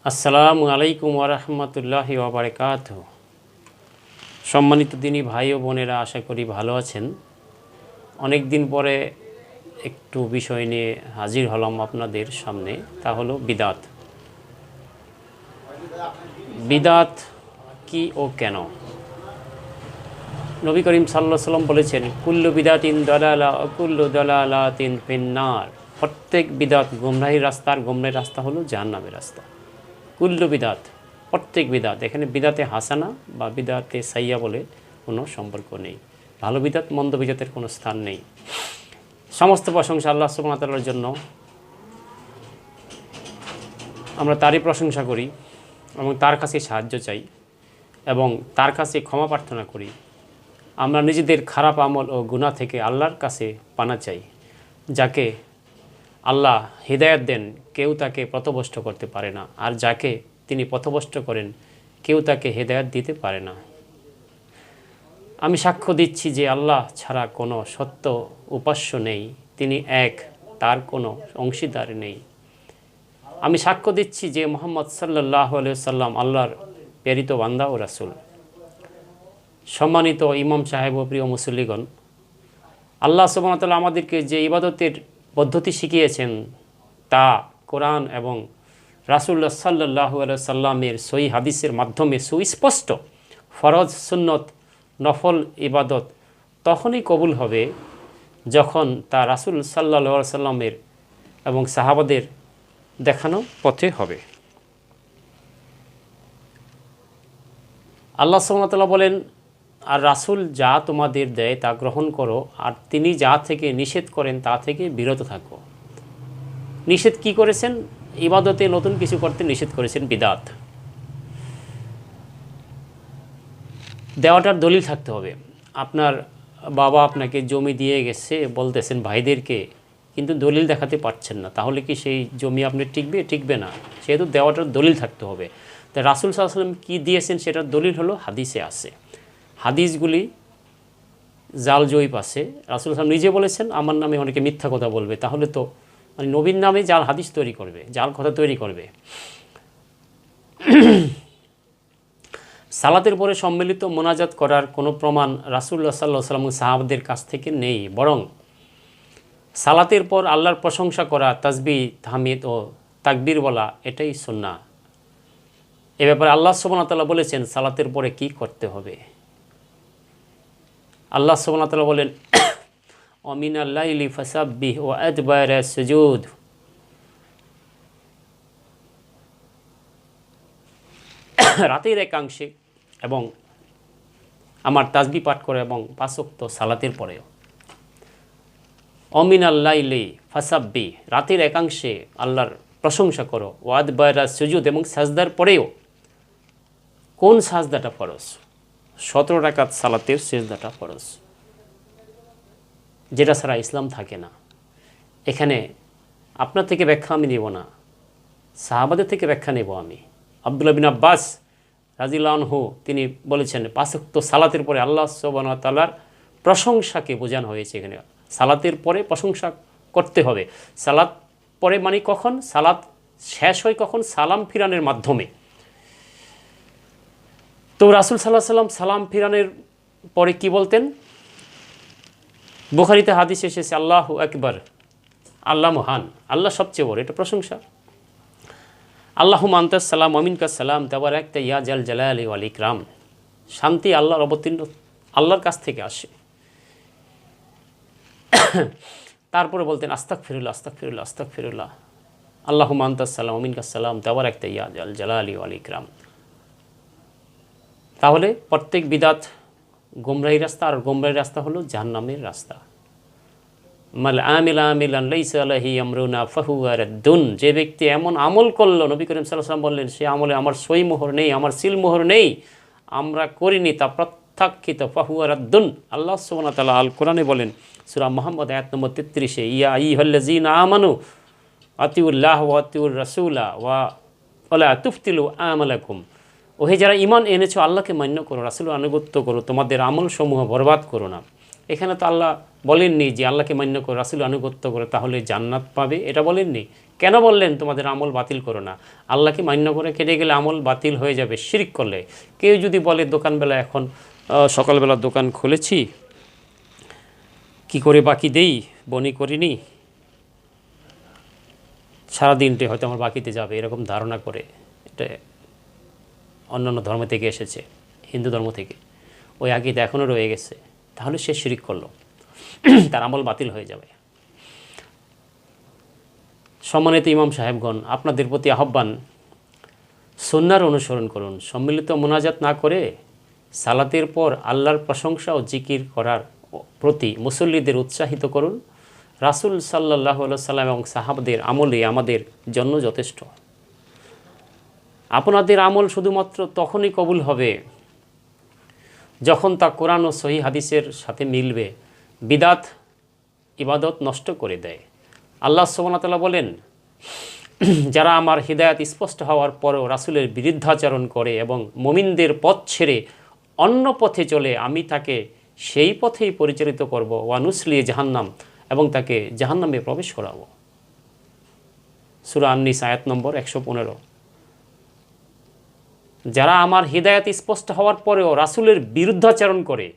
আসসালামু আলাইকুম ওয়া রাহমাতুল্লাহি ওয়া বারাকাতুহু। সম্মানিত দিনী ভাই ও বোনেরা, আশা করি ভালো আছেন। অনেক দিন পরে একটু বিষয় নিয়ে হাজির হলাম আপনাদের সামনে, তা হলো বিদাত। বিদাত কি ও কেন? নবী করিম সাল্লাল্লাহু আলাইহি সাল্লাম বলেছেন, কুল্লু বিদাতিন দালালা ওয়া কুল্লু দালালাতিন ফিন্নার। প্রত্যেক বিদাত গোমরাহির রাস্তা, আর গোমরাহির রাস্তা হলো জাহান্নামের রাস্তা। কুল্লু বিদাত, প্রত্যেক বিদাত। এখানে বিদাতে হাসানা বা বিদাতে সাইয়া বলে কোনো সম্পর্ক নেই। ভালো বিদাত মন্দ বিদাতের কোনো স্থান নেই। সমস্ত প্রশংসা আল্লাহ সুবহানাহু ওয়া তাআলার জন্য। আমরা তারই প্রশংসা করি এবং তার কাছে সাহায্য চাই এবং তার কাছে ক্ষমা প্রার্থনা করি। আমরা নিজেদের খারাপ আমল ও গুনাহ থেকে আল্লাহর কাছে পানা চাই। যাকে আল্লাহ হিদায়াত দেন, কেউ তাকে পথভ্রষ্ট করতে পারে না, আর যাকে তিনি পথভ্রষ্ট করেন, কেউ তাকে হিদায়াত দিতে পারে না। আমি সাক্ষ্য দিচ্ছি যে আল্লাহ ছাড়া কোনো সত্য উপাস্য নেই, তিনি এক, তার কোনো অংশীদার নেই। আমি সাক্ষ্য দিচ্ছি যে মুহাম্মদ সাল্লাল্লাহু আলাইহি ওয়াসাল্লাম আল্লাহর প্রেরিত বান্দা ও রাসূল। সম্মানিত ইমাম সাহেব ও প্রিয় মুসল্লিগণ, আল্লাহ সুবহানাহু ওয়া তাআলা আমাদেরকে যে ইবাদতের পদ্ধতি শিখিয়েছেন তা কোরআন এবং রাসূলুল্লাহ সাল্লাল্লাহু আলাইহি সাল্লামের সহিহ হাদিসের মাধ্যমে সুস্পষ্ট। ফরজ, সুন্নত, নফল ইবাদত তখনই কবুল হবে যখন তা রাসূল সাল্লাল্লাহু আলাইহি সাল্লামের এবং সাহাবাদের দেখানো পথে হবে। আল্লাহ সুবহানাহু ওয়া তাআলা বলেন, আর রাসূল যা তোমাদের দেয় তা গ্রহণ করো, আর তিনি যা থেকে নিষেধ করেন তা থেকে বিরত থাকো। নিষেধ কি করেছেন? ইবাদতে নতুন কিছু করতে নিষেধ করেছেন, বিদাত। দেওয়াটার দলিল থাকতে হবে। আপনার বাবা আপনাকে জমি দিয়ে গেছে, বলতেছেন ভাইদেরকে, কিন্তু দলিল দেখাতে পারছেন না, তাহলে কি সেই জমি আপনি টিকবে না। সেহেতু দেওয়াটার দলিল থাকতে হবে। তাই রাসূল সাল্লাল্লাহু আলাইহি ওয়াসাল্লাম কী দিয়েছেন সেটার দলিল হলো হাদিসে আছে। হাদিসগুলি জাল জয়ীফ আছে। রাসূল সাল্লাল্লাহু নিজে বলেছেন, আমার নামে অনেকে মিথ্যা কথা বলবে, তাহলে তো মানে নবীর নামে জাল হাদিস তৈরি করবে, জাল কথা তৈরি করবে। সালাতের পরে সম্মিলিত মোনাজাত করার কোনো প্রমাণ রাসূলুল্লাহ সাল্লাল্লাহু আলাইহি ওয়াসাল্লাম সাহাবাদের কাছ থেকে নেই, বরং সালাতের পর আল্লাহর প্রশংসা করা, তাসবিহ, তাহমিদ ও তাকবীর বলা, এটাই সুন্নাহ। এ ব্যাপারে আল্লাহ সুবহানাহু ওয়া তাআলা বলেছেন সালাতের পরে কি করতে হবে। আল্লাহ সুবহানাহু ওয়া তাআলা বলেন, ওয়ামিনাল লাইলি ফাসাব্বিহ ওয়া আদবারা সুজুদ। রাতের একাংশে এবং আমার তাসবিহ পাঠ করে এবং ৫ ওয়াক্ত সালাতের পরেও। ওয়ামিনাল লাইলি ফাসাব্বিহ, রাতের একাংশে আল্লাহর প্রশংসা করো, ওয়া আদবারা সুজুদ, এবং সাজদার পরেও। কোন সাজদাটা ফরজ? ১৭ রাকাত সালাতের সিজদাটা ফরজ, যেটা ছাড়া ইসলাম থাকে না। এখানে আপনার থেকে ব্যাখ্যা আমি নেব না, সাহাবাদের থেকে ব্যাখ্যা নেব আমি। আব্দুল্লাহ বিন আব্বাস রাদিয়াল্লাহু আনহু তিনি বলেছেন ৫ ওয়াক্ত সালাতের পরে আল্লাহ সুবহানাহু ওয়া তাআলার প্রশংসাকে বোঝানো হয়েছে। এখানে সালাতের পরে প্রশংসা করতে হবে। সালাত পরে মানে কখন? সালাত শেষ হয় কখন? সালাম ফিরানের মাধ্যমে। তো রাসূল সাল্লাল্লাহু আলাইহি ওয়াসাল্লাম সালাম ফিরানের পরে কি বলতেন? বুখারীতে হাদিস এসেছে, আল্লাহু আকবার, আল্লাহ মহান, আল্লাহ সবচেয়ে বড়, এটা প্রশংসা। আল্লাহুম্মা আনতাস সালাম ওয়া মিনকাস সালাম তাবারাকতা ইয়া জাল জালালি ওয়াল ইকরাম। শান্তি আল্লাহর অবতীর্ণ, আল্লাহর কাছ থেকে আসে। তারপরে বলতেন আস্তাগফিরুল্লাহ, আস্তাগফিরুল্লাহ, আস্তাগফিরুল্লাহ। আল্লাহুম্মা আনতাস সালাম ওয়া মিনকাস সালাম তাবারাকতা ইয়া জাল জালালি ওয়াল ইকরাম। তাহলে প্রত্যেক বিদাত গোমরাহি রাস্তা, আর গোমরাহি রাস্তা হলো জাহান্নামের রাস্তা। মাল আমিল আমিলান লাইসা আলাইহি আমরুনা ফাহুয়া রাদ্দুন। যে ব্যক্তি এমন আমল করলো, নবী করিম সাল্লাল্লাহু আলাইহি ওয়াসাল্লাম বললেন, সে আমলে আমার সই মোহর নেই, আমার সিল মোহর নেই, আমরা করিনি, তা প্রত্যাখ্যিত, ফাহুয়া রাদ্দুন। আল্লাহ সুবহানাহু ওয়া তাআলা আল কোরআনে বলেন, সূরা মুহাম্মদ আয়াত নম্বর 33-এ, ইয়া আইয়ুহাল্লাযীনা আমানু আতিউল্লাহ ওয়া আতিউর রাসূলা ওয়া লা তুফতিলু আমালাকুম। ওহে যারা ঈমান এনেছো, আল্লাহকে মান্য করো, রাসূলের আনুগত্য করো, তোমাদের আমলসমূহ বরবাদ করো না। এখানে তো আল্লাহ বলেননি যে আল্লাহকে মান্য করে রাসূল আনুগত্য করে তাহলে জান্নাত পাবে, এটা বলেননি। কেন বললেন তোমাদের আমল বাতিল করো না? আল্লাহকে মান্য করে কেটে গেলে আমল বাতিল হয়ে যাবে শিরক করলে। কেউ যদি বলে দোকানবেলা এখন সকালবেলা দোকান খুলেছি, কি করে বাকি দেই, বনি করিনি, সারাদিনটি হয়তো আমার বাকিতে যাবে, এরকম ধারণা করে, এটা অন্যান্য ধর্ম থেকে এসেছে, হিন্দু ধর্ম থেকে, ওই আকীদা এখনও রয়ে গেছে, তাহলে সে শিরক করলো, তার আমল বাতিল হয়ে যাবে। সম্মানিত ইমাম সাহেবগণ, আপনাদের প্রতি আহ্বান, সুন্নাহর অনুসরণ করুন। সম্মিলিত মোনাজাত না করে সালাতের পর আল্লাহর প্রশংসা ও জিকির করার প্রতি মুসল্লিদের উৎসাহিত করুন। রাসূল সাল্লাল্লাহু আলাইহি সাল্লাম এবং সাহাবাদের আমলই আমাদের জন্য যথেষ্ট। আপনাদের আমল শুধুমাত্র তখনই কবুল হবে যখন তা কোরআন ও সহিহ হাদিসের সাথে মিলবে। বিদাত ইবাদত নষ্ট করে দেয়। আল্লাহ সুবহানাহু ওয়া তাআলা বলেন, যারা আমার হিদায়াত স্পষ্ট হওয়ার পরেও রাসূলের বিরুদ্ধাচরণ করে এবং মুমিনদের পথ ছেড়ে অন্য পথে চলে, আমি তাকে সেই পথেই পরিচালিত করব, ওয়ানুসলি জাহান্নাম, এবং তাকে জাহান্নামে প্রবেশ করাবো। সূরা আন-নিসা আয়াত নম্বর 115। যারা আমার হিদায়াত স্পষ্ট হওয়ার পরেও রাসূলের বিরুদ্ধাচরণ করে,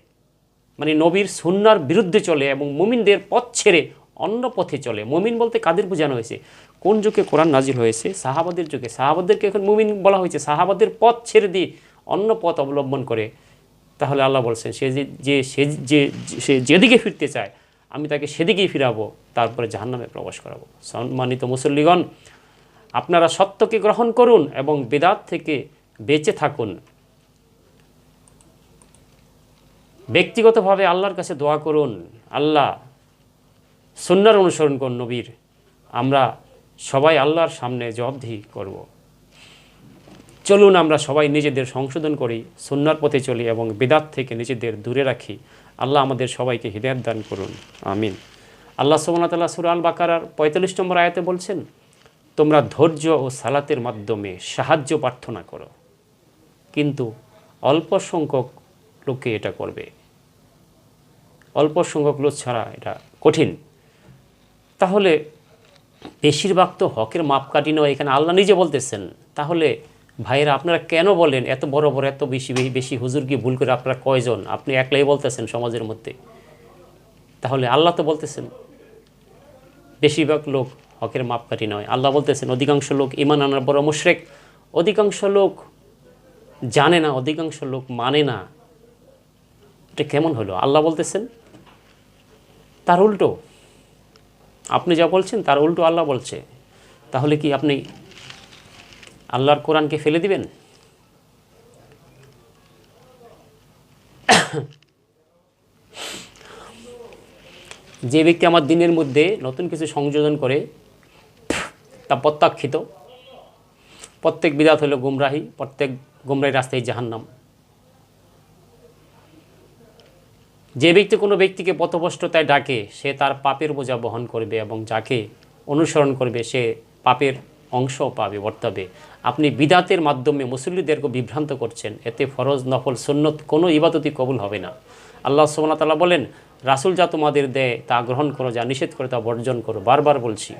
মানে নবীর সুন্নাহর বিরুদ্ধে চলে এবং মুমিনদের পথ ছেড়ে অন্য পথে চলে। মুমিন বলতে কাদের বোঝানো হয়েছে? কোন যুগে কোরআন নাজিল হয়েছে? সাহাবাদের যুগে। সাহাবাদেরকে এখন মুমিন বলা হয়েছে। সাহাবাদের পথ ছেড়ে দিয়ে অন্য পথ অবলম্বন করে, তাহলে আল্লাহ বলছেন সে যেদিকে ফিরতে চায় আমি তাকে সেদিকেই ফিরাবো, তারপরে জাহান্নামে প্রবেশ করাবো। সম্মানিত মুসল্লিগণ, আপনারা সত্যকে গ্রহণ করুন এবং বিদআত থেকে বেঁচে থাকুন। ব্যক্তিগতভাবে আল্লাহর কাছে দোয়া করুন, আল্লাহ সুন্নাহর অনুসরণ করুন নবীর। আমরা সবাই আল্লাহর সামনে জবাবদিহি করব। চলুন আমরা সবাই নিজেদের সংশোধন করি, সুন্নাহর পথে চলি এবং বিদআত থেকে নিজেদের দূরে রাখি। আল্লাহ আমাদের সবাইকে হিদায়াত দান করুন, আমিন। আল্লাহ সুবহানাহু ওয়া তাআলা সূরা আল বাকারার 45 নম্বর আয়াতে বলছেন, তোমরা ধৈর্য ও সালাতের মাধ্যমে সাহায্য প্রার্থনা করো, কিন্তু অল্প সংখ্যক লোকে এটা করবে। অল্প সংখ্যক লোক ছাড়া এটা কঠিন। তাহলে বেশিরভাগ তো হকের মাপকাঠি নয়, এখানে আল্লাহ নিজে বলতেছেন। তাহলে ভাইয়েরা, আপনারা কেন বলেন এত বড় বড় এত বেশি হুজুর কি ভুল করে আপনারা কয়জন? আপনি একলাই বলতেছেন সমাজের মধ্যে। তাহলে আল্লাহ তো বলতেছেন বেশিরভাগ লোক হকের মাপকাঠি নয়। আল্লাহ বলতেছেন অধিকাংশ লোক ঈমান আনার বড় মুশরিক, অধিকাংশ লোক জানে না, অধিকাংশ লোক মানে না। এটা কেমন হলো? আল্লাহ বলতেছেন তার উল্টো, আপনি যা বলছেন তার উল্টো আল্লাহ বলছে। তাহলে কি আপনি আল্লাহর কোরআনকে ফেলে দিবেন? যে ব্যক্তি আমার দিনের মধ্যে নতুন কিছু সংযোজন করে তা প্রত্যাখ্যিত। প্রত্যেক বিদআত হলো গুমরাহি, প্রত্যেক গুমরাহি রাস্তায় জাহান্নাম। যে ব্যক্তি কোনো ব্যক্তিকে পথভ্রষ্টতায় ডাকে, সে তার পাপের বোঝা বহন করবে এবং যাকে অনুসরণ করবে সে পাপের অংশ পাবে, বর্তাবে। আপনি বিদআতের মাধ্যমে মুসল্লিদেরকে বিভ্রান্ত করছেন, এতে ফরজ, নফল, সুন্নত কোনো ইবাদতই কবুল হবে না। আল্লাহ সুবহানাহু ওয়া তাআলা বলেন, রাসূল যা তোমাদের দেয় তা গ্রহণ করো, যা নিষেধ করে তা বর্জন করো। বারবার বলছি,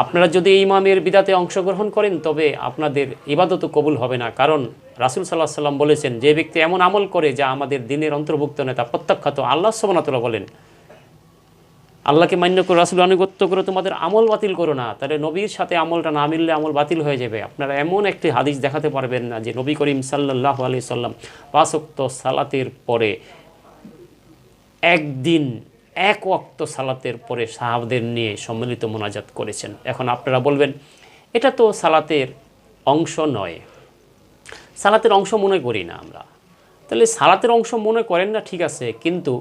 আপনারা যদি ইমামের বিদআতে অংশগ্রহণ করেন তবে আপনাদের ইবাদতও কবুল হবে না। কারণ রাসূল সাল্লাল্লাহু আলাইহি ওয়াসাল্লাম বলেছেন, যে ব্যক্তি এমন আমল করে যা আমাদের দিনের অন্তর্ভুক্ত নয় তা প্রত্যাখ্যাত। আল্লাহ সুবহানাহু ওয়া তাআলা বলেন, আল্লাহকে মান্য করে রাসূল আনুগত্য করে তোমাদের আমল বাতিল করো না। তাহলে নবীর সাথে আমলটা না মিললে আমল বাতিল হয়ে যাবে। আপনারা এমন একটি হাদিস দেখাতে পারবেন না যে নবী করিম সাল্লাল্লাহু আলাইহি সাল্লাম 5 ওয়াক্ত সালাতের পরে একদিন 1 ওয়াক্ত সালাতের পরে সাহাবাদের নিয়ে সম্মিলিত মোনাজাত করেছেন। এখন আপনারা বলবেন এটা তো সালাতের অংশ নয়, সালাতের অংশ মনে করি না আমরা। তাহলে সালাতের অংশ মনে করেন না, ঠিক আছে, কিন্তু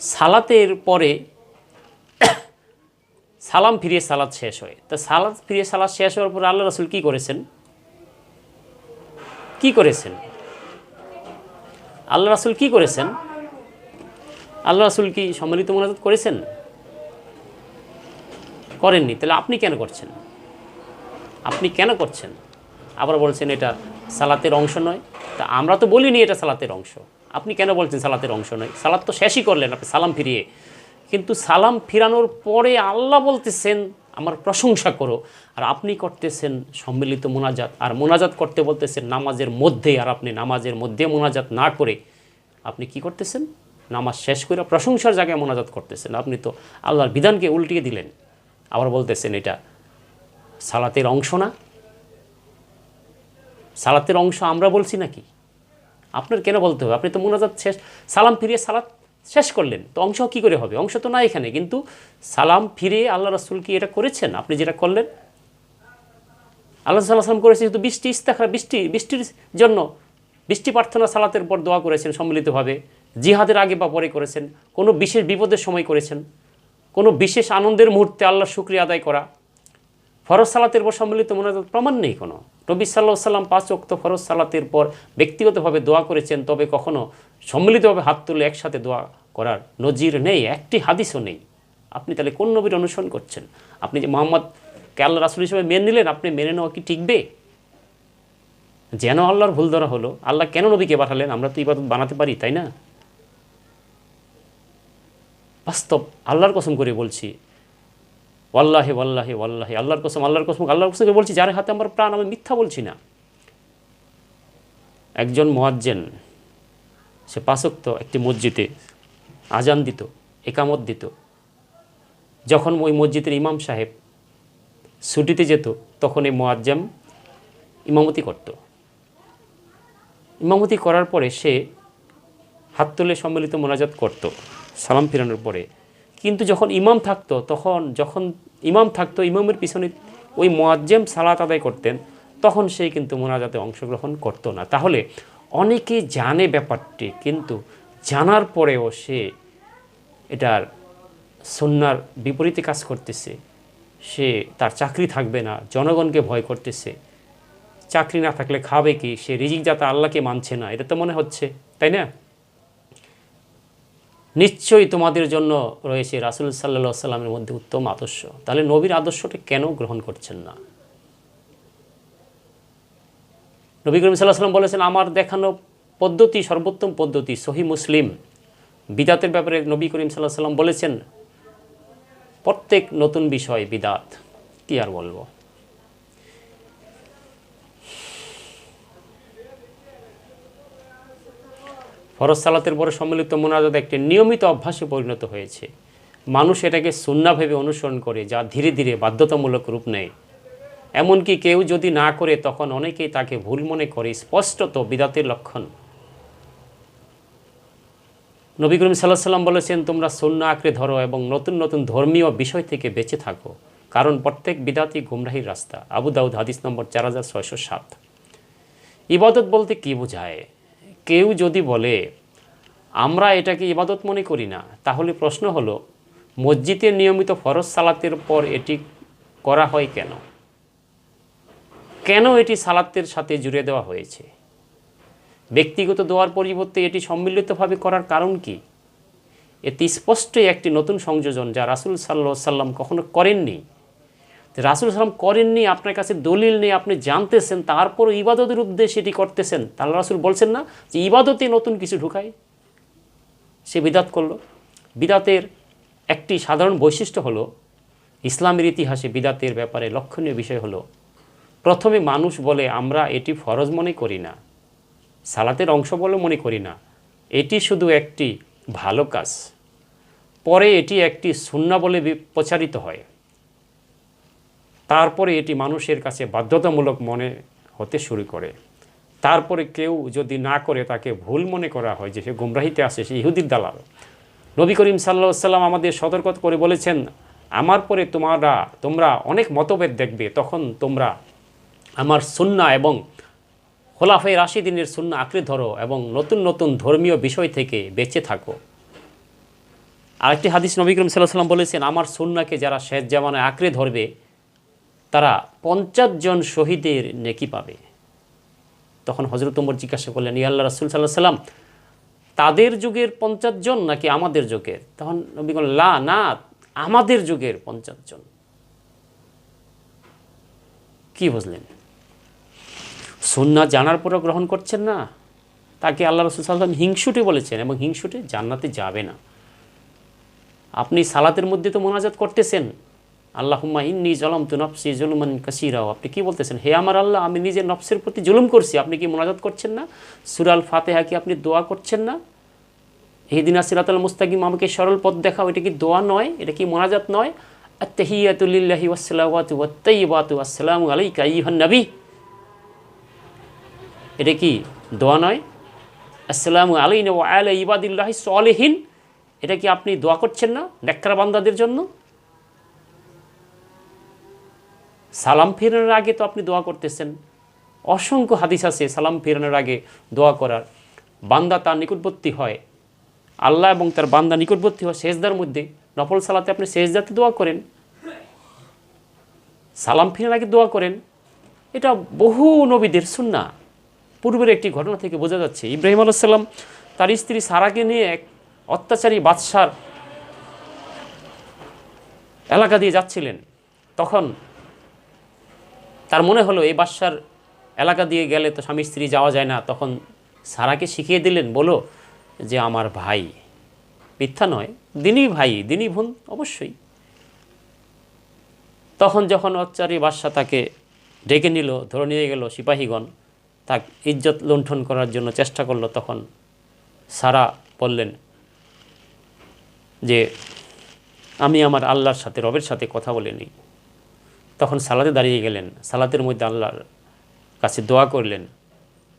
সালাতের পরে সালাম ফিরিয়ে সালাত শেষ হয়। তা সালাত ফিরিয়ে সালাত শেষ হওয়ার পরে আল্লাহ রাসূল কী করেছেন? আল্লাহ রাসূল কী করেছেন? আল্লাহ রাসূল কি সম্মিলিত মোনাজাত করেছেন? করেননি। তাহলে আপনি কেন করছেন? আবার বলছেন এটা সালাতের অংশ নয়। তা আমরা তো বলিনি এটা সালাতের অংশ, আপনি কেন বলছেন সালাতের অংশ নয়? সালাত তো শেষই করলেন আপনি সালাম ফিরিয়ে, কিন্তু সালাম ফিরানোর পরে আল্লাহ বলতেছেন আমার প্রশংসা করো, আর আপনি করতেছেন সম্মিলিত মোনাজাত, আর মোনাজাত করতে বলতেছেন নামাজের মধ্যে, আর আপনি নামাজের মধ্যে মোনাজাত না করে আপনি কি করতেছেন? নামাজ শেষ করে প্রশংসার জায়গায় মোনাজাত করতেছেন। আপনি তো আল্লাহর বিধানকে উল্টিয়ে দিলেন, আবার বলতেছেন এটা সালাতের অংশ না। সালাতের অংশ আমরা বলছি নাকি? আপনার কেন বলতে হবে? আপনি তো মোনাজাত শেষ, সালাম ফিরিয়ে সালাত শেষ করলেন, তো অংশ কী করে হবে? অংশ তো না এখানে। কিন্তু সালাম ফিরিয়ে আল্লাহ রাসূল কি এটা করেছেন? আপনি যেটা করলেন আল্লাহ সাল্লাল্লাহু আলাইহি ওয়াসাল্লাম করেছেন কিন্তু বৃষ্টি ইস্তেখার, বৃষ্টির জন্য বৃষ্টি প্রার্থনা সালাতের পর দোয়া করেছেন সম্মিলিতভাবে, জিহাদের আগে বা পরে করেছেন, কোনো বিশেষ বিপদের সময় করেছেন, কোনো বিশেষ আনন্দের মুহূর্তে আল্লাহর শুকরিয়া আদায় করা। ফরজ সালাতের পর সম্মিলিত মোনাজাত প্রমাণ নেই কোনো। নবী সাল্লাল্লাহু আলাইহি ওয়াসাল্লাম 5 ওয়াক্ত ফরজ সালাতের পর ব্যক্তিগতভাবে দোয়া করেছেন, তবে কখনো সম্মিলিতভাবে হাত তুলে একসাথে দোয়া করার নজির নেই, একটি হাদিসও নেই। আপনি তাহলে কোন নবীর অনুসরণ করছেন? আপনি যে মোহাম্মদকে আল্লাহ রাসূল হিসেবে মেনে নিলেন, আপনি মেনে নেওয়া কি টিকবে? যেন আল্লাহর ভুল ধরা হলো। আল্লাহ কেন নবীকে পাঠালেন? আমরা তো ইবাদত বানাতে পারি, তাই না? বাস্তব আল্লাহর কসম করে বলছি, ওয়াল্লাহি ওয়াল্লাহি ওয়াল্লাহি, আল্লাহর কসম আল্লাহর কসম আল্লাহর কসম করে বলছি, যার হাতে আমার প্রাণ, আমি মিথ্যা বলছি না। একজন মুয়াজ্জিন, সে 5 ওয়াক্ত একটি মসজিদে আজান দিত, একামত দিত। যখন ওই মসজিদের ইমাম সাহেব ছুটিতে যেত, তখন এই মুয়াজ্জিন ইমামতি করত। ইমামতি করার পরে সে হাত তুলে সম্মিলিত মোনাজাত করত সালাম ফিরানোর পরে। কিন্তু যখন ইমাম থাকতো, যখন ইমাম থাকতো, ইমামের পিছনে ওই মুয়াজ্জিন সালাত আদায় করতেন, তখন সে কিন্তু মোনাজাতে অংশগ্রহণ করতো না। তাহলে অনেকে জানে ব্যাপারটি, কিন্তু জানার পরেও সে এটার সুন্নাহর বিপরীতে কাজ করতেছে। সে তার চাকরি থাকবে না, জনগণকে ভয় করতেছে, চাকরি না থাকলে খাবে কি, সে রিজিক দাতা আল্লাহকে মানছে না, এটা তো মনে হচ্ছে, তাই না? নিশ্চয়ই তোমাদের জন্য রয়েছে রাসূল সাল্লাল্লাহু আলাইহি ওয়াসাল্লামের মধ্যে উত্তম আদর্শ। তাহলে নবীর আদর্শটা কেন গ্রহণ করছেন না? নবী করিম সাল্লাল্লাহু আলাইহি ওয়াসাল্লাম বলেছেন আমার দেখানো পদ্ধতি সর্বোত্তম পদ্ধতি। সহিহ মুসলিম। বিদাতের ব্যাপারে নবী করিম সাল্লাল্লাহু আলাইহি ওয়াসাল্লাম বলেছেন প্রত্যেক নতুন বিষয় বিদাত। কি আর বলবো। ফরজ সালাতের পরে সম্মিলিত মোনাজাত একটি নিয়মিত অভ্যাসে পরিণত হয়েছে। মানুষ এটাকে সুন্নাহ ভেবে অনুসরণ করে, যা ধীরে ধীরে বাধ্যতামূলক রূপ নেয়। এমনকি কেউ যদি না করে, তখন অনেকেই তাকে ভুল মনে করে, স্পষ্টত বিদাতের লক্ষণ। নবী করিম সাল্লাল্লাহু আলাইহি ওয়াসাল্লাম বলেছেন তোমরা সুন্নাহ আঁকড়ে ধরো এবং নতুন নতুন ধর্মীয় বিষয় থেকে বেঁচে থাকো, কারণ প্রত্যেক বিদাতই গুমরাহির রাস্তা। আবু দাউদ হাদিস নম্বর 4607। ইবাদত বলতে কি বোঝায়? কেউ যদি বলে আমরা এটাকে ইবাদত মনে করি না, তাহলে প্রশ্ন হলো মসজিদের নিয়মিত ফরজ সালাতের পর এটি করা হয় কেন? কেন এটি সালাতের সাথে জুড়ে দেওয়া হয়েছে? ব্যক্তিগত দোয়ার পরিবর্তে এটি সম্মিলিতভাবে করার কারণ কি? এটি স্পষ্টই একটি নতুন সংযোজন, যা রাসূল সাল্লাল্লাহু আলাইহি ওয়াসাল্লাম কখনো করেননি। রাসূল সাল্লাম করেননি, আপনার কাছে দলিল নেই, আপনি জানতেছেন, তারপরও ইবাদতের উদ্দেশ্যে এটি করতেছেন। তাহলে রাসূল বলছেন না যে ইবাদতে নতুন কিছু ঢুকায়, সে বিদাত করলো। বিদাতের একটি সাধারণ বৈশিষ্ট্য হলো, ইসলামের ইতিহাসে বিদাতের ব্যাপারে লক্ষণীয় বিষয় হলো, প্রথমে মানুষ বলে আমরা এটি ফরজ মনে করি না, সালাতের অংশ বলে মনে করি না, এটি শুধু একটি ভালো কাজ। পরে এটি একটি সুন্নাহ বলে প্রচারিত হয়, তারপরে এটি মানুষের কাছে বাধ্যতামূলক মনে হতে শুরু করে। তারপরে কেউ যদি না করে, তাকে ভুল মনে করা হয় যে সে গুমরাহিতে আসে, সে ইহুদির দালাল। নবী করিম সাল্লাল্লাহু আলাইহি ওয়াসাল্লাম আমাদের সতর্ক করে বলেছেন আমার পরে তোমরা অনেক মতভেদ দেখবে, তখন তোমরা আমার সুন্নাহ এবং খোলাফায়ে রাশিদিনের সুন্নাহ আঁকড়ে ধরো এবং নতুন নতুন ধর্মীয় বিষয় থেকে বেঁচে থাকো। আরেকটি হাদিস নবী করিম সাল্লাল্লাহু আলাইহি ওয়াসাল্লাম বলেছেন আমার সুন্নাহকে যারা শেষ জামানায় আঁকড়ে ধরবে, তারা 50 জন শহীদের নেকি পাবে। তখন হযরত ওমর জিজ্ঞাসা করলেন ইয়া আল্লাহর রাসূল সাল্লাল্লাহু আলাইহি ওয়াসাল্লাম, তাদের যুগের 50 জন নাকি আমাদের যুগের? তখন নবী বললেন না, আমাদের যুগের 50 জন। কি বুঝলেন? সুন্নাহ জানার পরও গ্রহণ করছেন না, তাকে আল্লাহ রাসূল সাল্লাল্লাহু আলাইহি ওয়াসাল্লাম হিংসুটে বলেছেন এবং হিংসুটে জান্নাতে যাবে না। আপনি সালাতের মধ্যে তো মোনাজাত করতেছেন, আল্লাহুম্মা ইন্নী যালামতু নাফসি যুলমান কাসীরা, আপনি কি বলতেছেন? হে আমার আল্লাহ, আমি নিজের নফসের প্রতি জুলুম করছি। আপনি কি মোনাজাত করছেন না? সূরা আল ফাতিহা কি আপনি দোয়া করছেন না? ইহদিনাস সিরাতাল মুস্তাকিম, আমাকে সরল পথ দেখাও, এটা কি দোয়া নয়? এটা কি মোনাজাত নয়? আত-তাহিয়াতু লিল্লাহি ওয়াস-সালাওয়াতু ওয়াত-তাইয়্যিবাতু আসসালামু আলাইকা আইয়ুহান নবী, এটা কি দোয়া নয়? আসসালামু আলাইনা ওয়া আলা ইবাদিল্লাহি সলিহিন, এটা কি আপনি দোয়া করছেন না নেককার বান্দাদের জন্য? সালাম ফেরানোর আগে তো আপনি দোয়া করতেছেন। অসংখ্য হাদিস আছে সালাম ফেরানোর আগে দোয়া করার। বান্দা তার নিকটবর্তী হয়, আল্লাহ এবং তার বান্দা নিকটবর্তী হয় সেজদার মধ্যে। নফল সালাতে আপনি সেজদাতে দোয়া করেন, সালাম ফেরানোর আগে দোয়া করেন। এটা বহু নবীদের সুন্নাহ। পূর্বের একটি ঘটনা থেকে বোঝা যাচ্ছে, ইব্রাহিম আলাইহিস সালাম তার স্ত্রী সারাকে নিয়ে এক অত্যাচারী বাদশার এলাকা দিয়ে যাচ্ছিলেন। তখন তার মনে হলো এই বাদশার এলাকা দিয়ে গেলে তো স্বামী স্ত্রী যাওয়া যায় না। তখন সারাকে শিখিয়ে দিলেন, বলো যে আমার ভাই, মিথ্যা নয়, দিনই ভাই, দিনই বোন অবশ্যই। তখন যখন অত্যাচারী বাদশা তাকে ডেকে নিল, ধরে নিয়ে গেল সিপাহীগণ, তার ইজ্জত লুণ্ঠন করার জন্য চেষ্টা করলো, তখন সারা বললেন যে আমি আমার আল্লাহর সাথে, রবের সাথে কথা বলে নিই। তখন সালাতে দাঁড়িয়ে গেলেন, সালাতের মধ্যে আল্লাহর কাছে দোয়া করলেন।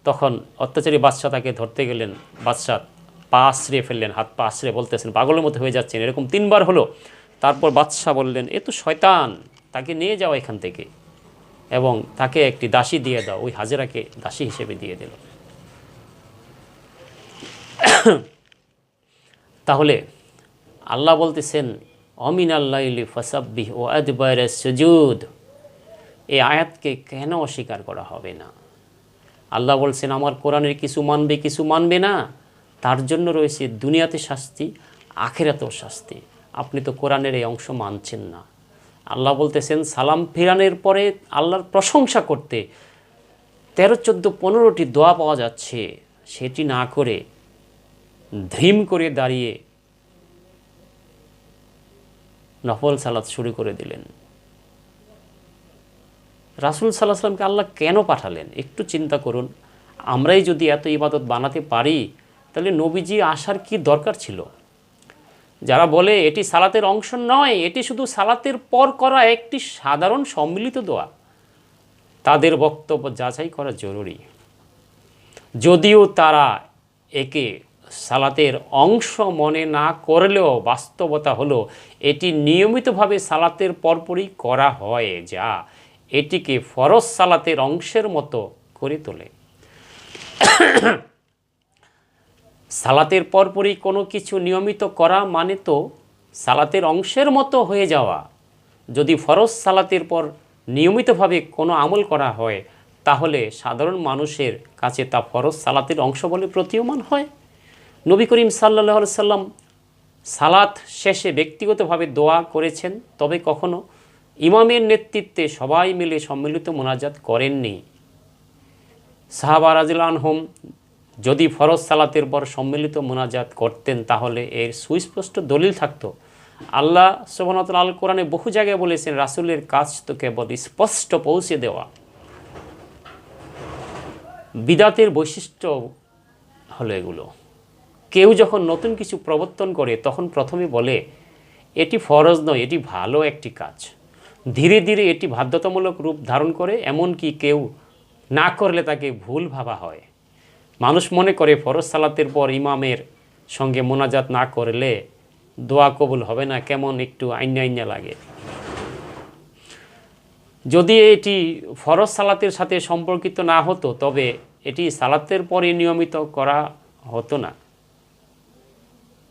তখন অত্যাচারী বাদশা তাকে ধরতে গেলেন, বাদশা পা আশ্রিয়ে ফেললেন, হাত পা আশ্রিয়ে বলতেছেন পাগলের মতো হয়ে যাচ্ছেন। এরকম 3 বার হলো। তারপর বাদশা বললেন, এ তো শয়তান, তাকে নিয়ে যাও এখান থেকে এবং তাকে একটি দাসী দিয়ে দাও। ওই হাজেরাকে দাসী হিসেবে দিয়ে দিল। তাহলে আল্লাহ বলতেছেন অমিনাল লাইলি ফাসাব্বিহ ওয়া আদবারাস সুজুদ, এই আয়াতকে কেন অস্বীকার করা হবে না? আল্লাহ বলছেন আমার কোরআনের কিছু মানবে, কিছু মানবে না, তার জন্য রয়েছে দুনিয়াতে শাস্তি, আখিরাতেও শাস্তি। আপনি তো কোরআনের এই অংশ মানছেন না। আল্লাহ বলতেছেন সালাম ফিরানোর পরে আল্লাহর প্রশংসা করতে 13, 14, 15টি দোয়া পাওয়া যাচ্ছে, সেটি না করে ধিম করে দাঁড়িয়ে নফল সালাত শুরু করে দিলেন। রাসূল সাল্লাল্লাহু আলাইহি ওয়াসাল্লামকে আল্লাহ কেন পাঠালেন? একটু চিন্তা করুন। আমরাই যদি এত ইবাদত বানাতে পারি, তাহলে নবীজি আসার কি দরকার ছিল? যারা বলে এটি সালাতের অংশ নয়, এটি শুধু সালাতের পর করা একটি সাধারণ সম্মিলিত দোয়া, তাদের বক্তব্য যাচাই করা জরুরি। যদিও তারা একে সালাতের অংশ মনে না করলেও বাস্তবতা হলো এটি নিয়মিতভাবে সালাতের পরপরই করা হয়, যা এটিকে ফরজ সালাতের অংশের মতো করে তোলে। সালাতের পরপরই কোনো কিছু নিয়মিত করা মানে তো সালাতের অংশের মতো হয়ে যাওয়া। যদি ফরজ সালাতের পর নিয়মিতভাবে কোনো আমল করা হয়, তাহলে সাধারণ মানুষের কাছে তা ফরজ সালাতের অংশ বলে প্রতীয়মান হয়। নবী করিম সাল্লাল্লাহু আলাইহি সাল্লাম সালাত শেষে ব্যক্তিগতভাবে দোয়া করেছেন, তবে কখনো ইমামের নেতৃত্বে সবাই মিলে সম্মিলিত মোনাজাত করেননি। সাহাবা রাদিয়াল্লাহু আনহুম যদি ফরজ সালাতের পর সম্মিলিত মোনাজাত করতেন, তাহলে এর সুস্পষ্ট দলিল থাকতো। আল্লাহ সুবহানাহু ওয়া তাআলা আল কোরআনে বহু জায়গায় বলেছেন রাসূলের কাজ তো কেবল স্পষ্ট পৌঁছে দেওয়া। বিদাতের বৈশিষ্ট্য হলো এগুলো। কেউ যখন নতুন কিছু প্রবর্তন করে, তখন প্রথমে বলে এটি ফরজ নয়, এটি ভালো একটি কাজ। ধীরে ধীরে এটি বাধ্যতামূলক রূপ ধারণ করে, এমনকি কেউ না করলে তাকে ভুল ভাবা হয়। মানুষ মনে করে ফরজ সালাতের পর ইমামের সঙ্গে মোনাজাত না করলে দোয়া কবুল হবে না, কেমন একটু আইনা আইনা লাগে। যদি এটি ফরজ সালাতের সাথে সম্পর্কিত না হতো, তবে এটি সালাতের পরে নিয়মিত করা হতো না।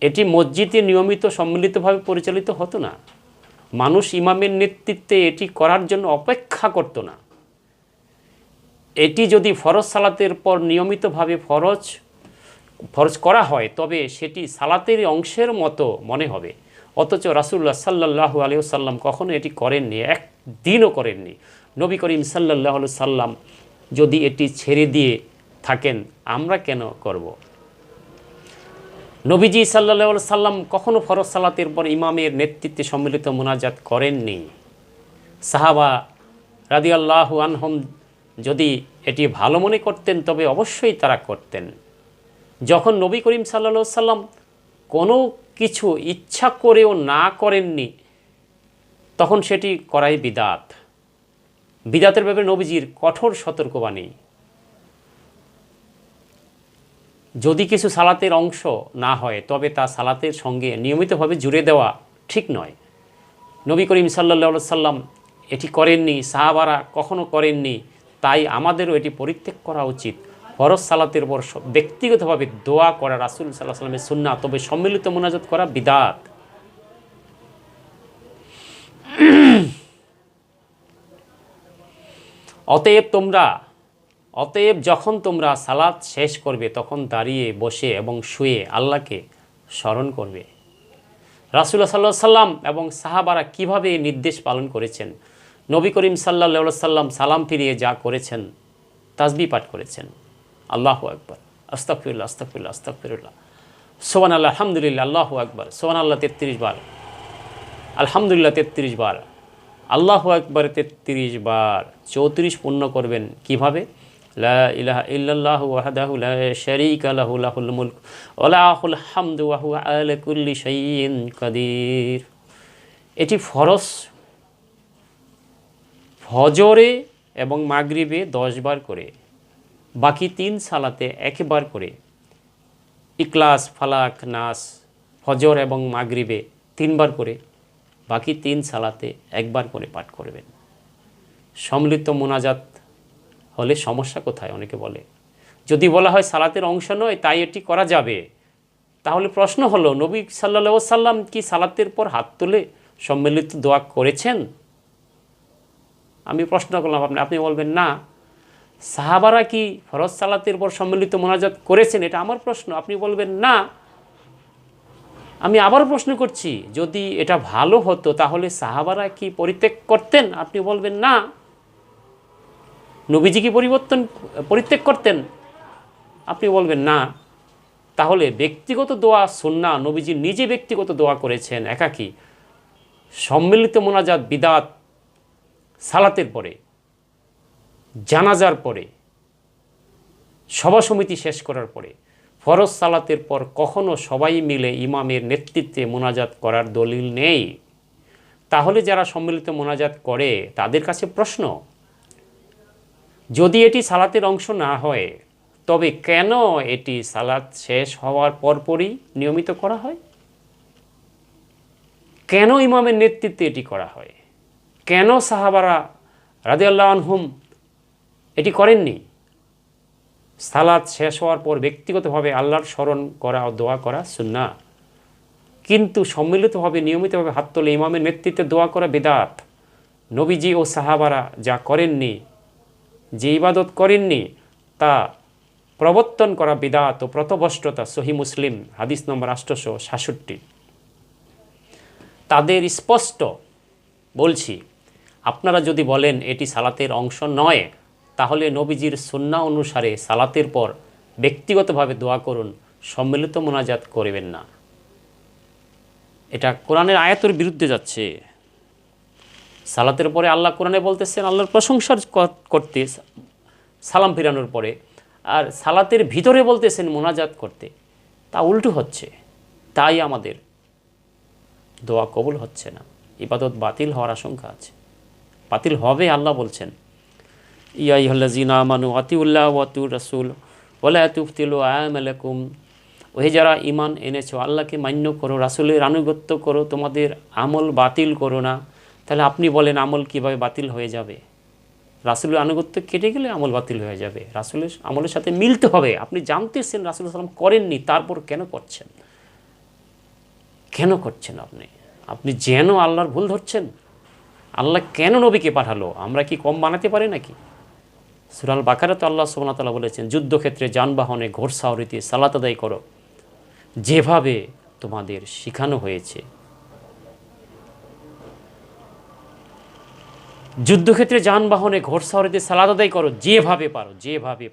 এটি মসজিদে নিয়মিত সম্মিলিতভাবে পরিচালিত হতো না। মানুষ ইমামের নেতৃত্বে এটি করার জন্য অপেক্ষা করতো না। এটি যদি ফরজ সালাতের পর নিয়মিতভাবে ফরজ করা হয়, তবে সেটি সালাতের অংশের মতো মনে হবে। অথচ রাসূলুল্লাহ সাল্লাল্লাহু আলাইহি ওয়াসাল্লাম কখনো এটি করেননি, একদিনও করেননি। নবী করিম সাল্লাল্লাহু আলাইহি ওয়াসাল্লাম যদি এটি ছেড়ে দিয়ে থাকেন, আমরা কেন করব? নবীজি সাল্লাল্লাহু আলাইহি সাল্লাম কখনো ফরজ সালাতের পর ইমামের নেতৃত্বে সম্মিলিত মোনাজাত করেননি। সাহাবা রাদিয়াল্লাহু আনহুম যদি এটি ভালো মনে করতেন তবে অবশ্যই তারা করতেন। যখন নবী করিম সাল্লাল্লাহু আলাইহি সাল্লাম কোনো কিছু ইচ্ছা করেও না করেননি, তখন সেটি করাই বিদাত। বিদাতের ব্যাপারে নবীজির কঠোর সতর্কবাণী। যদি কিছু সালাতের অংশ না হয় তবে তা সালাতের সঙ্গে নিয়মিতভাবে জুড়ে দেওয়া ঠিক নয়। নবী করিম সাল্লাল্লাহু আলাইহি সাল্লাম এটি করেননি, সাহাবারা কখনো করেননি, তাই আমাদেরও এটি পরিত্যাগ করা উচিত। ফরজ সালাতের পর ব্যক্তিগতভাবে দোয়া করা রাসূল সাল্লাল্লাহু আলাইহি সাল্লামের সুন্নাহ, তবে সম্মিলিত মোনাজাত করা বিদআত। অতএব যখন তোমরা সালাত শেষ করবে তখন দাঁড়িয়ে, বসে এবং শুয়ে আল্লাহকে স্মরণ করবে। রাসূলুল্লাহ সাল্লাল্লাহু আলাইহি সাল্লাম এবং সাহাবারা কিভাবে এই নির্দেশ পালন করেছেন? নবী করিম সাল্লাল্লাহু আলাইহি সাল্লাম সালাম ফিরিয়ে যা করেছেন, তাসবিহ পাঠ করেছেন, আল্লাহু আকবার, আস্তাগফিরুল্লাহ আস্তাগফিরুল্লাহ আস্তাগফিরুল্লাহ, সুবহানাল্লাহ আলহামদুলিল্লাহ, আল্লাহু আকবার, সুবহানাল্লাহ 33 বার, আলহামদুলিল্লাহ 33 বার, আল্লাহু আকবার 33 বার। 34 পূর্ণ করবেন কিভাবে? লা ইলাহা ইল্লাল্লাহু ওয়াহদাহু লা শারীকা লাহু লাহুল মুলক ওয়া লাহুল হামদু ওয়া হুয়া আলা কুল্লি শাইইন কাদির। এটি ফজরে এবং মাগরিবে 10 বার করে, বাকি 3 সালাতে একবার করে ইখলাস, ফালাক, নাস ফজর এবং মাগরিবে 3 বার করে, বাকি 3 সালাতে একবার করে পাঠ করবেন। সম্মিলিত মোনাজাত হলে সমস্যা কোথায়? অনেকে বলে যদি বলা হয় সালাতের অংশ নয় তাই এটি করা যাবে, তাহলে প্রশ্ন হলো নবী সাল্লাল্লাহু আলাইহি সাল্লাম কি সালাতের পর হাত তুলে সম্মিলিত দোয়া করেছেন? আমি প্রশ্ন করলাম, আপনি বলবেন না। সাহাবারা কি ফরজ সালাতের পর সম্মিলিত মোনাজাত করেছেন? এটা আমার প্রশ্ন, আপনি বলবেন না। আমি আবার প্রশ্ন করছি, যদি এটা ভালো হতো তাহলে সাহাবারা কি পরিত্যাগ করতেন? আপনি বলবেন না। নবীজি কি পরিত্যাগ করতেন? আপনি বলবেন না। তাহলে ব্যক্তিগত দোয়া সুন্নাহ, নবীজি নিজে ব্যক্তিগত দোয়া করেছেন একাকী। সম্মিলিত মোনাজাত বিদআত সালাতের পরে, জানাজার পরে, সভা সমিতি শেষ করার পরে, ফরজ সালাতের পর কখনো সবাই মিলে ইমামের নেতৃত্বে মোনাজাত করার দলিল নেই। তাহলে যারা সম্মিলিত মোনাজাত করে তাদের কাছে প্রশ্ন, যদি এটি সালাতের অংশ না হয় তবে কেন এটি সালাত শেষ হওয়ার পরপরই নিয়মিত করা হয়? কেন ইমামের নেতৃত্বে এটি করা হয়? কেন সাহাবারা রাদিয়াল্লাহু আনহুম এটি করেননি? সালাত শেষ হওয়ার পর ব্যক্তিগতভাবে আল্লাহর স্মরণ করা ও দোয়া করা সুন্নাহ, কিন্তু সম্মিলিতভাবে নিয়মিতভাবে হাত তোলে ইমামের নেতৃত্বে দোয়া করা বিদআত। নবীজি ও সাহাবারা যা করেননি, যে ইবাদত করেননি, তা প্রবর্তন করা বিদআত ও প্রতভষ্টতা। সহিহ মুসলিম হাদিস নম্বর 866। তাদের স্পষ্ট বলছি, আপনারা যদি বলেন এটি সালাতের অংশ নয়, তাহলে নবীজির সুন্নাহ অনুসারে সালাতের পর ব্যক্তিগতভাবে দোয়া করুন, সম্মিলিত মোনাজাত করবেন না। এটা কোরআনের আয়াতের বিরুদ্ধে যাচ্ছে। সালাতের পরে আল্লাহ কোরআনে বলতেছেন আল্লাহর প্রশংসা করতে সালাম ফিরানোর পরে, আর সালাতের ভিতরে বলতেছেন মোনাজাত করতে। তা উল্টো হচ্ছে। তাই আমাদের দোয়া কবুল হচ্ছে না, ইবাদত বাতিল হওয়ার আশঙ্কা আছে। বাতিল হবে, আল্লাহ বলছেন ইয়া আইয়ুহাল্লাযীনা আমানু আতিউল্লাহ ওয়া আতিউর রাসূল ওয়া লা তুবতিলু আমালাকুম। ওহে যারা ঈমান এনেছো, আল্লাহকে মান্য করো, রাসূলের আনুগত্য করো, তোমাদের আমল বাতিল করো না। তাহলে আপনি বলেন আমল কিভাবে বাতিল হয়ে যাবে? রাসূলের আনুগত্য কেটে গেলে আমল বাতিল হয়ে যাবে। রাসূলের আমলের সাথে মিলতে হবে। আপনি জানতেছেন রাসূল সাল্লাল্লাহু আলাইহি ওয়াসাল্লাম করেননি, তারপর কেন করছেন? কেন করছেন আপনি যেন আল্লাহর ভুল ধরছেন। আল্লাহ কেন নবীকে পাঠালো? আমরা কি কম বানাতে পারি নাকি? সূরা আল বাকারাতে আল্লাহ সুবহানাহু ওয়া তাআলা বলেছেন, যুদ্ধক্ষেত্রে, যানবাহনে, ঘোড়সাওয়ারিতে সালাত আদায় করো যেভাবে তোমাদের শেখানো হয়েছে। যুদ্ধক্ষেত্রে, যানবাহনে, ঘোড়সাওয়ারিতে সালাত আদায় করো যেভাবে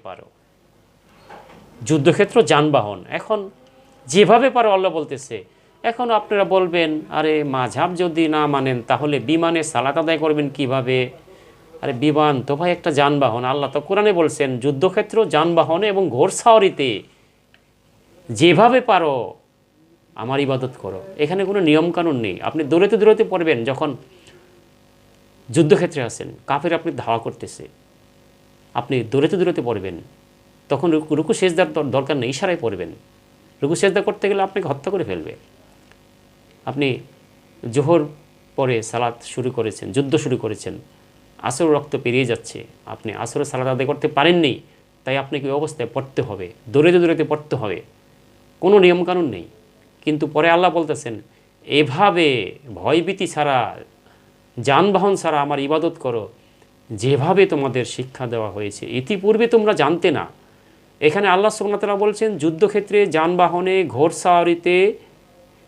পারো। যুদ্ধক্ষেত্র যানবাহন। এখন যেভাবে পারো আল্লাহ বলতেছে। এখন আপনারা বলবেন, আরে মাঝহাব যদি না মানেন তাহলে বিমানে সালাত আদায় করবেন কিভাবে? আরে বিমান তো ভাই একটা যানবাহন। আল্লাহ তো কোরআনে বলছেন যুদ্ধক্ষেত্র যানবাহনে এবং ঘোড়সাওয়ারিতে যেভাবে পারো আমার ইবাদত করো। এখানে কোনো নিয়মকানুন নেই। আপনি দৌড়াতে দৌড়াতে পড়বেন, যখন যুদ্ধক্ষেত্রে আছেন কাফের আপনি ধাওয়া করতেছে, আপনি দৌড়াতে দৌড়াতে পড়বেন, তখন রুকু সেজদার দরকার নেই, ইশারায় পড়বেন। রুকু সেজদা করতে গেলে আপনাকে হত্যা করে ফেলবে। আপনি জোহর পরে সালাত শুরু করেছেন, যুদ্ধ শুরু করেছেন, আসর রক্ত পেরিয়ে যাচ্ছে, আপনি আসরের সালাত আদায় করতে পারেননি, তাই আপনাকে ওই অবস্থায় পড়তে হবে, দৌড়াতে দৌড়াতে পড়তে হবে, কোনো নিয়মকানুন নেই। কিন্তু পরে আল্লাহ বলতেছেন এভাবে ভয়ভীতি ছাড়া, যানবাহন ছাড়া আমার ইবাদত করো, যেভাবে তোমাদের শিক্ষা দেওয়া হয়েছে, ইতিপূর্বে তোমরা জানতে না। এখানে আল্লাহ সুবহানাহু ওয়া তাআলা বলছেন যুদ্ধক্ষেত্রে, যানবাহনে, ঘোড়সাওয়ারিতে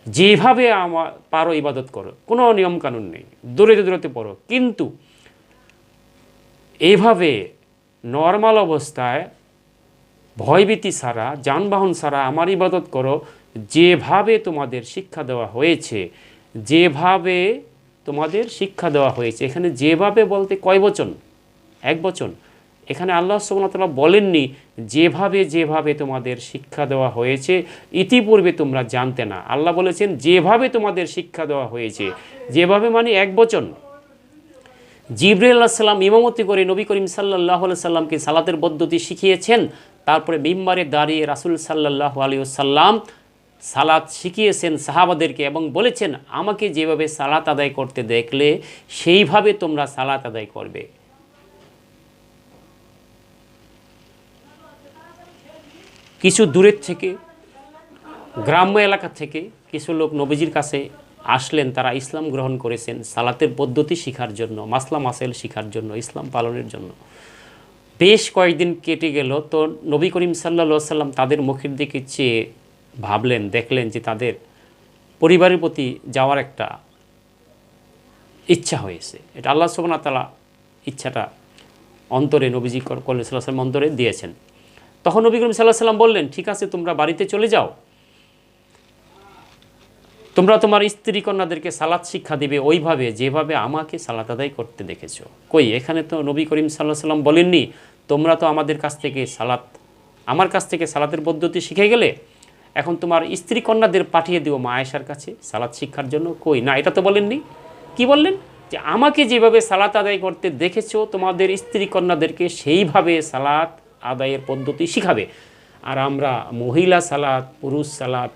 যেভাবে আমার পারো ইবাদত করো, কোনো নিয়মকানুন নেই, দৌড়াতে দৌড়াতে পড়ো। কিন্তু এইভাবে নর্মাল অবস্থায় ভয়ভীতি ছাড়া, যানবাহন ছাড়া আমার ইবাদত করো, যেভাবে তোমাদের শিক্ষা দেওয়া হয়েছে, যেভাবে তোমাদের শিক্ষা দেওয়া হয়েছে। এখানে যেভাবে বলতে কয় বচন? এক বচন। এখানে আল্লাহ সুবহানাহু ওয়া তাআলা বলেননি যেভাবে যেভাবে তোমাদের শিক্ষা দেওয়া হয়েছে ইতিপূর্বে তোমরা জানতে না। আল্লাহ বলেছেন যেভাবে তোমাদের শিক্ষা দেওয়া হয়েছে। যেভাবে মানে এক বচন। জিবরাইল আলাইহিস সালাম ইমামতি করে নবী করিম সাল্লাল্লাহু আলাইহি সাল্লামকে সালাতের পদ্ধতি শিখিয়েছেন। তারপরে মিম্বারে দাঁড়িয়ে রাসূল সাল্লাল্লাহু আলাইহি ওয়াসাল্লাম সালাত শিখিয়েছেন সাহাবাদেরকে এবং বলেছেন আমাকে যেভাবে সালাত আদায় করতে দেখলে সেইভাবে তোমরা সালাত আদায় করবে। কিছু দূরের থেকে, গ্রাম্য এলাকা থেকে কিছু লোক নবীজির কাছে আসলেন, তারা ইসলাম গ্রহণ করেছেন সালাতের পদ্ধতি শিখার জন্য, মাসলা মাসাইল শিখার জন্য, ইসলাম পালনের জন্য। বেশ কয়েকদিন কেটে গেল, তো নবী করিম সাল্লাল্লাহু আলাইহি সাল্লাম তাদের মুখের দিকে চেয়ে ভাবলেন, দেখলেন যে তাদের পরিবারের প্রতি যাওয়ার একটা ইচ্ছা হয়েছে। এটা আল্লাহ সুবহানাহু ওয়া তাআলা ইচ্ছাটা অন্তরে নবীজি সাল্লাল্লাহু আলাইহি ওয়াসাল্লাম অন্তরে দিয়েছেন। তখন নবী করিম সাল্লাল্লাহু আলাইহি ওয়াসাল্লাম বললেন, ঠিক আছে তোমরা বাড়িতে চলে যাও, তোমরা তোমার স্ত্রী কন্যাদেরকে সালাত শিক্ষা দিবে ওইভাবে যেভাবে আমাকে সালাত আদায় করতে দেখেছো। কই, এখানে তো নবী করিম সাল্লাল্লাহু আলাইহি ওয়াসাল্লাম বলেননি তোমরা তো আমাদের কাছ থেকে আমার কাছ থেকে সালাতের পদ্ধতি শিখে গেলে, এখন তোমার স্ত্রী কন্যাদের পাঠিয়ে দিও মা আয়েশার কাছে সালাত শিক্ষার জন্য। কই, না, এটা তো বলেননি। কি বললেন? যে আমাকে যেভাবে সালাত আদায় করতে দেখেছো তোমাদের স্ত্রী কন্যাদেরকে সেইভাবে সালাত আদায়ের পদ্ধতি শিখাবে। আর আমরা মহিলা সালাত, পুরুষ সালাত,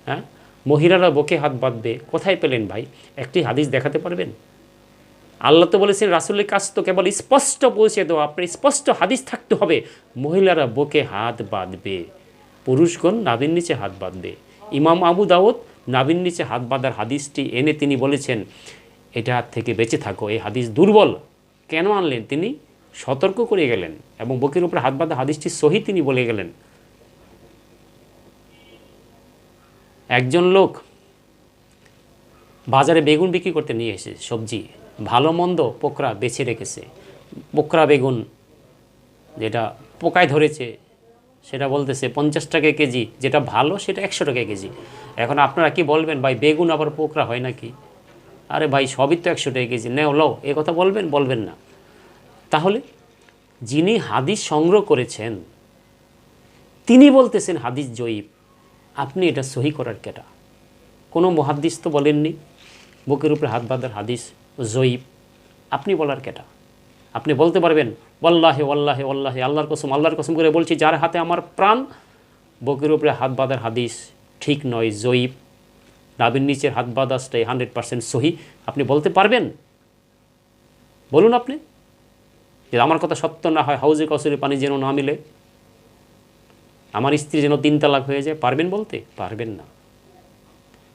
হ্যাঁ, মহিলারা বুকে হাত বাঁধবে, কোথায় পেলেন ভাই? একটি হাদিস দেখাতে পারবেন? আল্লাহ তো বলেছেন রাসূলের কাছ তো কেবল স্পষ্ট পৌঁছে দেওয়া, আপনার স্পষ্ট হাদিস থাকতে হবে মহিলারা বুকে হাত বাঁধবে, পুরুষগণ নাভির নিচে হাত বাঁধবে। ইমাম আবু দাউদ নাভির নিচে হাত বাঁধার হাদিসটি এনে তিনি বলেছেন এটা থেকে বেঁচে থাকো, এই হাদিস দুর্বল। কেন আনলেন? তিনি সতর্ক করে গেলেন এবং বুকের উপরে হাত বাঁধা হাদিসটি সহি তিনি বলে গেলেন। একজন লোক বাজারে বেগুন বিক্রি করতে নিয়ে এসেছে, সবজি ভালো মন্দ পোকরা বেছে রেখেছে। পোকরা বেগুন যেটা পোকায় ধরেছে সেটা বলতেছে 50 টাকা কেজি, যেটা ভালো সেটা 100 টাকা কেজি। এখন আপনারা কি বলবেন, ভাই বেগুন আবার পোকরা হয় নাকি? আরে ভাই সবই তো 100 টাকা কেজি, নেও লও, এ কথা বলবেন? বলবেন না। তাহলে যিনি হাদিস সংগ্রহ করেছেন তিনি বলতেছেন হাদিস জয়ীফ, আপনি এটা সহি করার কেটা? কোনো মুহাদ্দিস তো বলেননি বুকের উপরে হাত বাঁধার হাদিস জয়ীফ, আপনি বলার কেটা? আপনি বলতে পারবেন ওয়াল্লাহি ওয়াল্লাহি ওয়াল্লাহি, আল্লাহর কসম করে বলছি যার হাতে আমার প্রাণ, বুকের উপরে হাত বাঁধার হাদিস ঠিক নয়, জয়ীফ। নাভির নিচের হাত বাঁধাটাই 100% সহি, আপনি বলতে পারবেন? বলুন আপনি, যে আমার কথা সত্য না হয় হাউজে কসুরে পানি যেন না মিলে, আমার স্ত্রী যেন 3 তালাক হয়ে যায়, পারবেন বলতে? পারবেন না।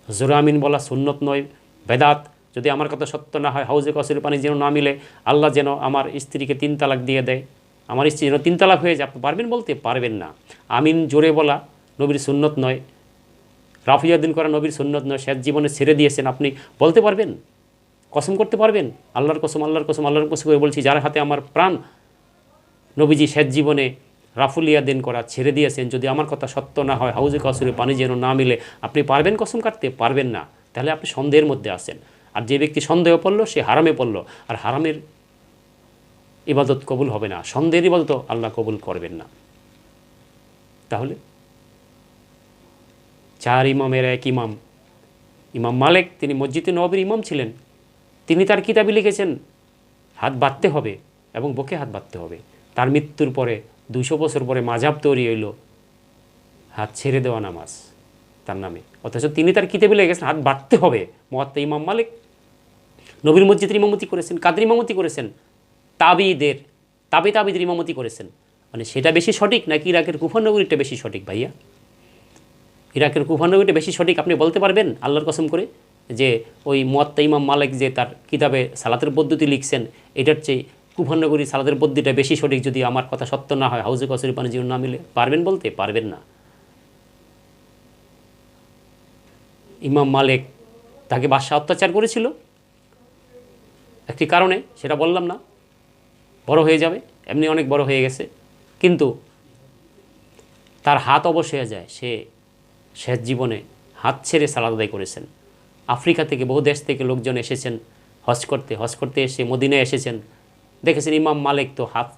জোরে আমিন বলা সুন্নত নয়, বেদাত। যদি আমার কথা সত্য না হয় হাউজে কসুরে পানি যেন না মিলে, আল্লাহ যেন আমার স্ত্রীকে 3 তালাক দিয়ে দেয়, আমার স্ত্রী যেন 3 তালাক হয়ে যায়, আপনি পারবেন বলতে? পারবেন না। আমিন জোরে বলা নবীর সুন্নত নয়, রাফিয়াদিন করা নবীর সুন্নত নয়, শেষ জীবনে ছেড়ে দিয়েছেন, আপনি বলতে পারবেন? কসম করতে পারবেন? আল্লাহর কসম, আল্লাহর কসম, আল্লাহর কসম করে বলছি যার হাতে আমার প্রাণ, নবীজি শেষ জীবনে রাফুলিয়া দিন করা ছেড়ে দিয়েছেন, যদি আমার কথা সত্য না হয়, হাউজে কাউসারে পানি যেন না মিলে, আপনি পারবেন কসম কাটতে? পারবেন না। তাহলে আপনি সন্দেহের মধ্যে আছেন। আর যে ব্যক্তি সন্দেহ পড়ল সে হারামে পড়ল, আর হারামের ইবাদত কবুল হবে না, সন্দেহের ইবাদত আল্লাহ কবুল করবেন না। তাহলে 4 ইমামের এক ইমাম, ইমাম মালিক, তিনি মসজিদে নববীর ইমাম ছিলেন। তিনি তার কিতাবে লিখেছেন হাত বাঁধতে হবে এবং বুকে হাত বাঁধতে হবে। তার মৃত্যুর পরে 200 বছর পরে মাযহাব তৈরি হইল হাত ছেড়ে দেওয়া নামাজ তার নামে, অথচ তিনি তার কিতাবে লিখেছেন হাত বাঁধতে হবে। মুয়াত্তা ইমাম মালিক নবীর মসজিদের ইমামতি করেছেন, কাদের ইমামতি করেছেন? তাবিদের ইমামতি করেছেন। মানে সেটা বেশি সঠিক নাকি ইরাকের কুফা নগরীটা বেশি সঠিক? ভাইয়া, ইরাকের কুফা নগরীটা বেশি সঠিক আপনি বলতে পারবেন আল্লাহর কসম করে? যে ওই মুয়াত্তা ইমাম মালিক যে তার কিতাবে সালাতের পদ্ধতি লিখছেন, এটার চেয়ে কুফা নগরী সালাতের পদ্ধতিটা বেশি সঠিক, যদি আমার কথা সত্য না হয়, হাউজে কাউসারে পানি যেন না মিলে? পারবেন বলতে? পারবেন না। ইমাম মালিক, তাকে বাদশাহ অত্যাচার করেছিল একটি কারণে, সেটা বললাম না, বড় হয়ে যাবে, এমনি অনেক বড় হয়ে গেছে, কিন্তু তার হাত অবশ্যই যায়। সে শেষ জীবনে হাত ছেড়ে সালাত আদায় করেছেন। আফ্রিকা থেকে বহু দেশ থেকে লোকজন এসেছেন হজ করতে এসে মদিনায় এসেছেন, দেখেছেন ইমাম মালিক তো হাত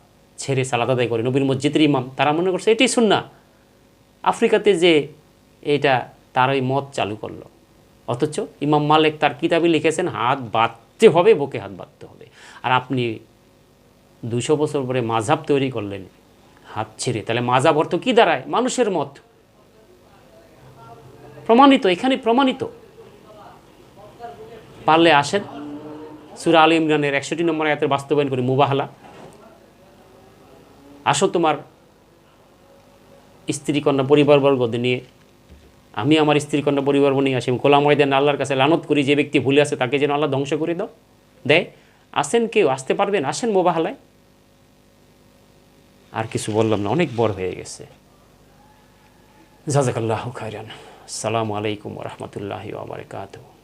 ছেড়ে সালাত আদায় করে, নবীর মসজিদের ইমাম। তারা মনে করছে এটাই সুন্নাহ। আফ্রিকাতে যে এটা তার ওই মত চালু করলো, অথচ ইমাম মালিক তার কিতাবে লিখেছেন হাত বাঁধতে হবে, বুকে হাত বাঁধতে হবে। আর আপনি 200 বছর পরে মাযহাব তৈরি করলেন হাত ছেড়ে। তাহলে মাযহাব অর্থ কী দাঁড়ায়? মানুষের মত। প্রমাণিত, এখানে প্রমাণিত। পারলে আসেন সূরা আলে ইমরানের 61 নম্বর আয়াতের বাস্তবায়ন করি, মুবাহালা। আসো তোমার স্ত্রী কন্যা পরিবারবর্গ নিয়ে, আমি আমার স্ত্রী কন্যা পরিবারবর্গ নিয়ে আসি, খোলা ময়দানে আল্লাহর কাছে লানত করি, যে ব্যক্তি ভুলে আছে তাকে যেন আল্লাহ ধ্বংস করে দেয়। আসেন, কেউ আসতে পারবেন? আসেন মুবাহালায়। আর কিছু বললাম না, অনেক বড় হয়ে গেছে। জাযাকাল্লাহু খাইরান। আসসালামু আলাইকুম ওয়া রাহমাতুল্লাহি ওয়া বারাকাতুহু।